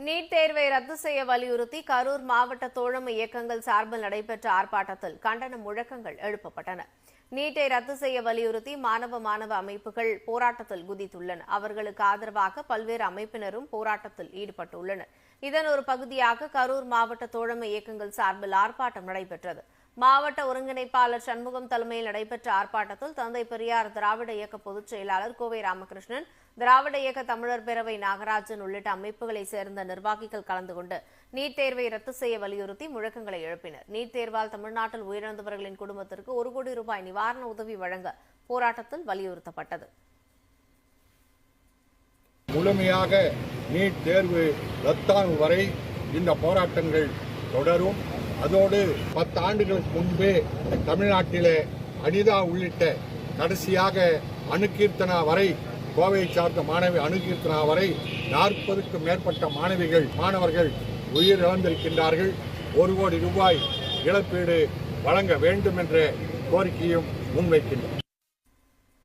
NEET தேர்வை ரத்து செய்ய வலியுறுத்தி கரூர் மாவட்ட தோழமை இயக்கங்கள் சார்பில் நடைபெற்ற ஆர்ப்பாட்டத்தில் கண்டன முழக்கங்கள் எழுப்பப்பட்டன. நீட்டை ரத்து செய்ய வலியுறுத்தி மாணவ அமைப்புகள் போராட்டத்தில் குதித்துள்ளன. அவர்களுக்கு ஆதரவாக பல்வேறு அமைப்பினரும் போராட்டத்தில் ஈடுபட்டுள்ளனர். இதன் ஒரு பகுதியாக கரூர் மாவட்ட தோழமை இயக்கங்கள் சார்பில் ஆர்ப்பாட்டம் நடைபெற்றது. மாவட்ட ஒருங்கிணைப்பாளர் சண்முகம் தலைமையில் நடைபெற்ற ஆர்ப்பாட்டத்தில் தந்தை பெரியார் திராவிட இயக்க பொதுச் செயலாளர் கோவை ராமகிருஷ்ணன், திராவிட இயக்க தமிழர் பேரவை நாகராஜன் உள்ளிட்ட அமைப்புகளைச் சேர்ந்த நிர்வாகிகள் கலந்து கொண்டு நீட் தேர்வை ரத்து செய்ய வலியுறுத்தி முழக்கங்களை எழுப்பினர். நீட் தேர்வால் தமிழ்நாட்டில் உயிரிழந்தவர்களின் குடும்பத்திற்கு 1 கோடி ரூபாய் நிவாரண உதவி வழங்க போராட்டத்தில் வலியுறுத்தப்பட்டது. முழுமையாக நீட் தேர்வு ரத்தாகும் வரை இந்த போராட்டங்கள் தொடரும். அதோடு 10 ஆண்டுகளுக்கு முன்பே தமிழ்நாட்டிலே அனிதா உள்ளிட்ட கடைசியாக அணுகீர்த்தனா வரை கோவையை சார்ந்த மாணவி அணுகீர்த்தனா வரை 40க்கும் மேற்பட்ட மாணவர்கள் உயிர் இழந்திருக்கின்றார்கள். 1 கோடி ரூபாய் இழப்பீடு வழங்க வேண்டும் என்ற கோரிக்கையும் முன்வைக்கின்றனர்.